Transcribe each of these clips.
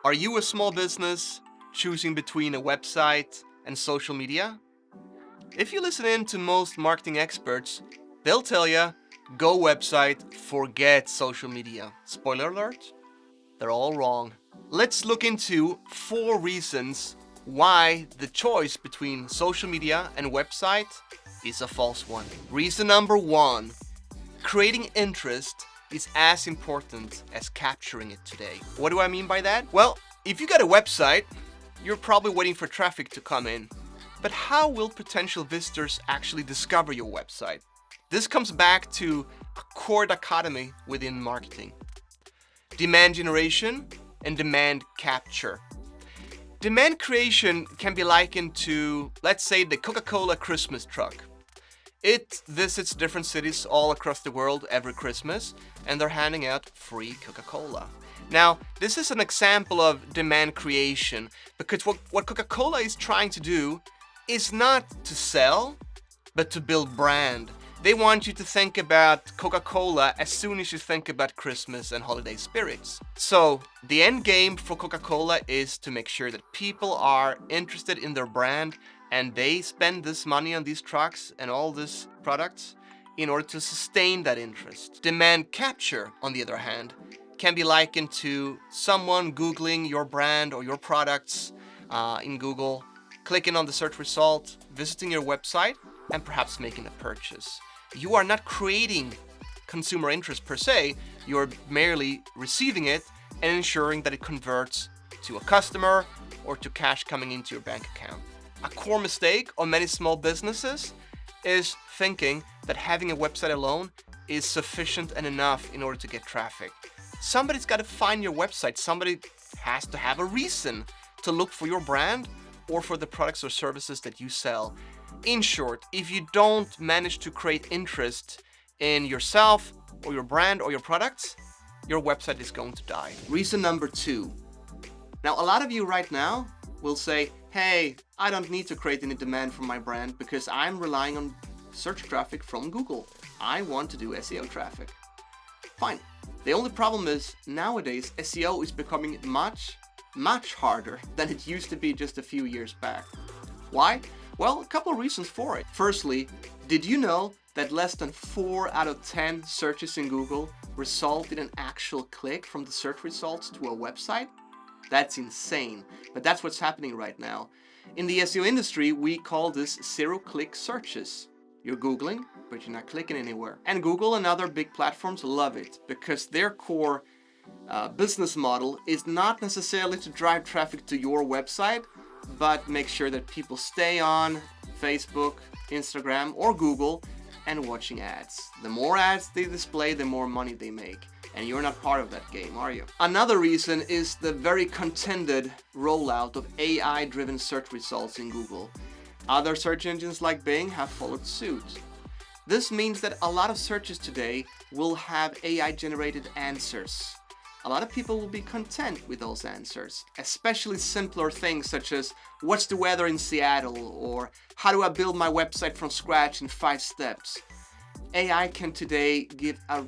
Are you a small business choosing between a website and social media? If you listen in to most marketing experts, they'll tell you, go website, forget social media. Spoiler alert, they're all wrong. Let's look into 4 reasons why the choice between social media and website is a false one. Reason number 1, creating interest is as important as capturing it today. What do I mean by that? Well, if you got a website, you're probably waiting for traffic to come in. But how will potential visitors actually discover your website? This comes back to a core dichotomy within marketing: demand generation and demand capture. Demand creation can be likened to, let's say, the Coca-Cola Christmas truck. It visits different cities all across the world every Christmas, and they're handing out free Coca-Cola. Now, this is an example of demand creation, because what Coca-Cola is trying to do is not to sell, but to build brand. They want you to think about Coca-Cola as soon as you think about Christmas and holiday spirits. So, the end game for Coca-Cola is to make sure that people are interested in their brand, and they spend this money on these trucks and all these products in order to sustain that interest. Demand capture, on the other hand, can be likened to someone Googling your brand or your products in Google, clicking on the search result, visiting your website, and perhaps making a purchase. You are not creating consumer interest per se, you're merely receiving it and ensuring that it converts to a customer or to cash coming into your bank account. A core mistake of many small businesses is thinking that having a website alone is sufficient and enough in order to get traffic. Somebody's got to find your website. Somebody has to have a reason to look for your brand or for the products or services that you sell. In short, if you don't manage to create interest in yourself or your brand or your products, your website is going to die. Reason number 2. Now, a lot of you right now will say, hey, I don't need to create any demand for my brand because I'm relying on search traffic from Google. I want to do SEO traffic. Fine. The only problem is nowadays SEO is becoming much harder than it used to be just a few years back. Why? Well, a couple of reasons for it. Firstly, did you know that less than 4 out of 10 searches in Google result in an actual click from the search results to a website? That's insane, but that's what's happening right now. In the SEO industry, we call this zero-click searches. You're Googling, but you're not clicking anywhere. And Google and other big platforms love it because their core business model is not necessarily to drive traffic to your website, but make sure that people stay on Facebook, Instagram, or Google and watching ads. The more ads they display, the more money they make. And you're not part of that game, are you? Another reason is the very contended rollout of AI-driven search results in Google. Other search engines like Bing have followed suit. This means that a lot of searches today will have AI-generated answers. A lot of people will be content with those answers, especially simpler things such as what's the weather in Seattle or how do I build my website from scratch in 5 steps. AI can today give a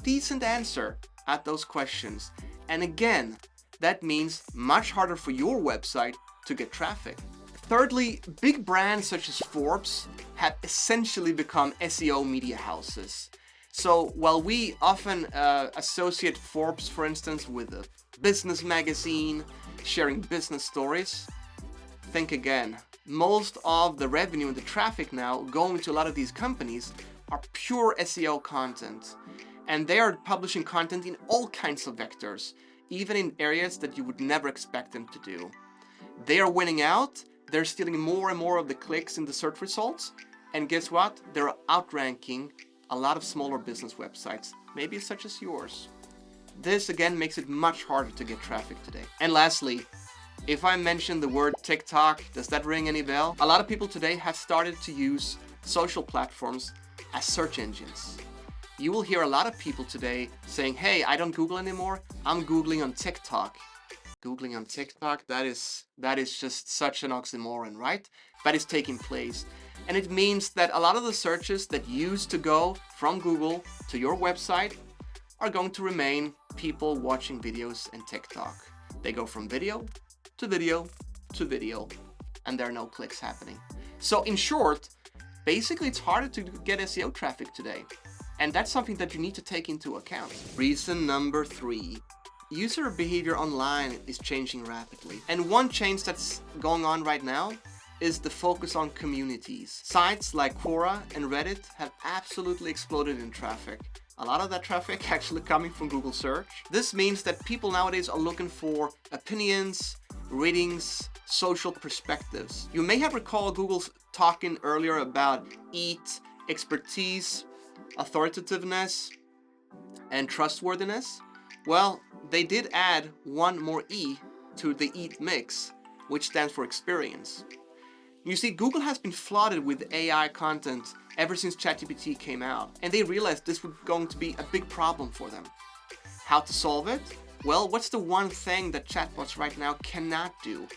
decent answer at those questions. And again, that means much harder for your website to get traffic. Thirdly, big brands such as Forbes have essentially become SEO media houses. So while we often associate Forbes, for instance, with a business magazine sharing business stories, think again. Most of the revenue and the traffic now going to a lot of these companies are pure SEO content. And they are publishing content in all kinds of vectors, even in areas that you would never expect them to do. They are winning out, they're stealing more and more of the clicks in the search results, and guess what? They're outranking a lot of smaller business websites, maybe such as yours. This again makes it much harder to get traffic today. And lastly, if I mention the word TikTok, does that ring any bell? A lot of people today have started to use social platforms as search engines. You will hear a lot of people today saying, hey, I don't Google anymore, I'm Googling on TikTok. Googling on TikTok, that is just such an oxymoron, right? That is taking place. And it means that a lot of the searches that used to go from Google to your website are going to remain people watching videos and TikTok. They go from video to video to video, and there are no clicks happening. So in short, basically it's harder to get SEO traffic today. And that's something that you need to take into account. Reason number 3. User behavior online is changing rapidly. And one change that's going on right now is the focus on communities. Sites like Quora and Reddit have absolutely exploded in traffic. A lot of that traffic actually coming from Google search. This means that people nowadays are looking for opinions, ratings, social perspectives. You may have recalled Google talking earlier about EAT, expertise, authoritativeness, and trustworthiness. Well, they did add one more E to the EAT mix, which stands for experience. You see, Google has been flooded with AI content ever since ChatGPT came out, and they realized this was going to be a big problem for them. How to solve it? Well, what's the one thing that chatbots right now cannot do?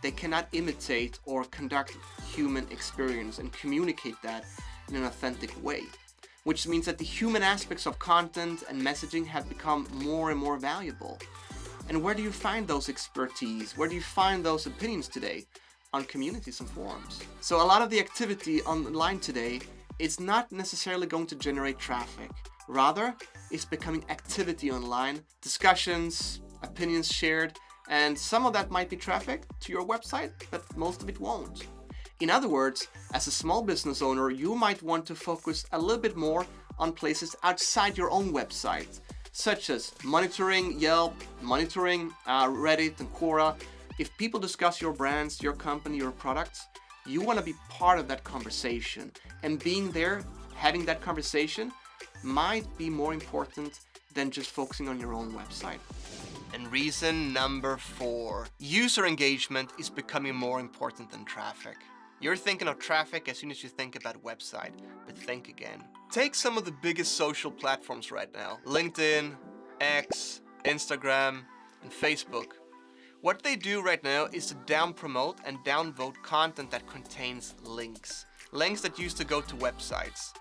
They cannot imitate or conduct human experience and communicate that in an authentic way, which means that the human aspects of content and messaging have become more and more valuable. And where do you find those expertise? Where do you find those opinions today? On communities and forums. So a lot of the activity online today is not necessarily going to generate traffic. Rather, it's becoming activity online, discussions, opinions shared, and some of that might be traffic to your website, but most of it won't. In other words, as a small business owner, you might want to focus a little bit more on places outside your own website, such as monitoring Yelp, monitoring Reddit and Quora. If people discuss your brands, your company, your products, you want to be part of that conversation. And being there, having that conversation, might be more important than just focusing on your own website. And reason number 4. User engagement is becoming more important than traffic. You're thinking of traffic as soon as you think about website, but think again. Take some of the biggest social platforms right now. LinkedIn, X, Instagram, and Facebook. What they do right now is to down-promote and downvote content that contains links. Links that used to go to websites.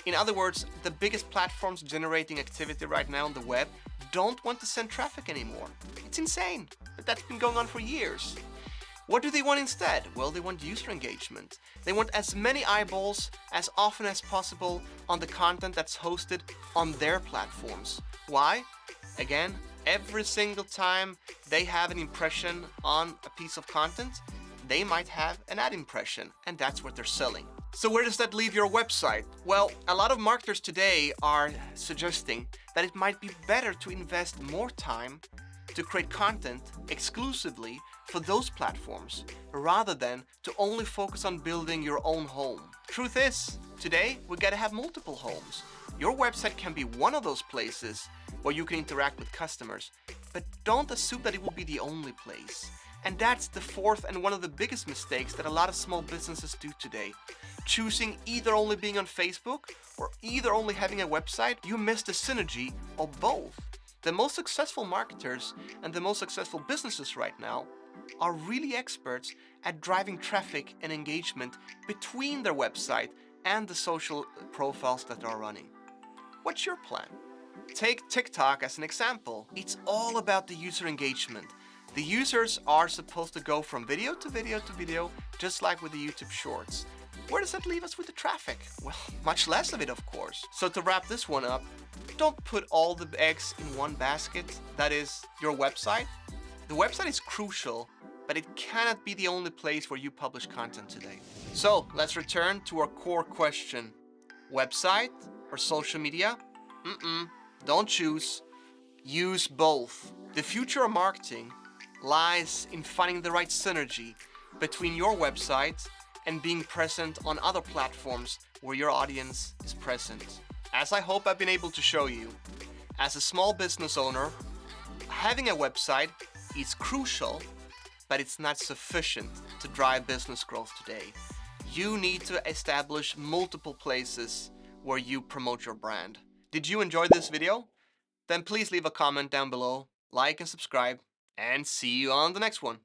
In other words, the biggest platforms generating activity right now on the web don't want to send traffic anymore. It's insane, but that's been going on for years. What do they want instead? Well, they want user engagement. They want as many eyeballs as often as possible on the content that's hosted on their platforms. Why? Again, every single time they have an impression on a piece of content, they might have an ad impression, and that's what they're selling. So where does that leave your website? Well, a lot of marketers today are suggesting that it might be better to invest more time to create content exclusively for those platforms, rather than to only focus on building your own home. Truth is, today we gotta have multiple homes. Your website can be one of those places where you can interact with customers, but don't assume that it will be the only place. And that's the 4th and one of the biggest mistakes that a lot of small businesses do today. Choosing either only being on Facebook or either only having a website, you miss the synergy of both. The most successful marketers and the most successful businesses right now are really experts at driving traffic and engagement between their website and the social profiles that are running. What's your plan? Take TikTok as an example. It's all about the user engagement. The users are supposed to go from video to video to video, just like with the YouTube Shorts. Where does that leave us with the traffic? Well, much less of it, of course. So to wrap this one up, don't put all the eggs in one basket, that is, your website. The website is crucial, but it cannot be the only place where you publish content today. So let's return to our core question. Website or social media? Don't choose. Use both. The future of marketing lies in finding the right synergy between your website and being present on other platforms where your audience is present. As I hope I've been able to show you, as a small business owner, having a website is crucial, but it's not sufficient to drive business growth today. You need to establish multiple places where you promote your brand. Did you enjoy this video? Then please leave a comment down below, like and subscribe, and see you on the next one.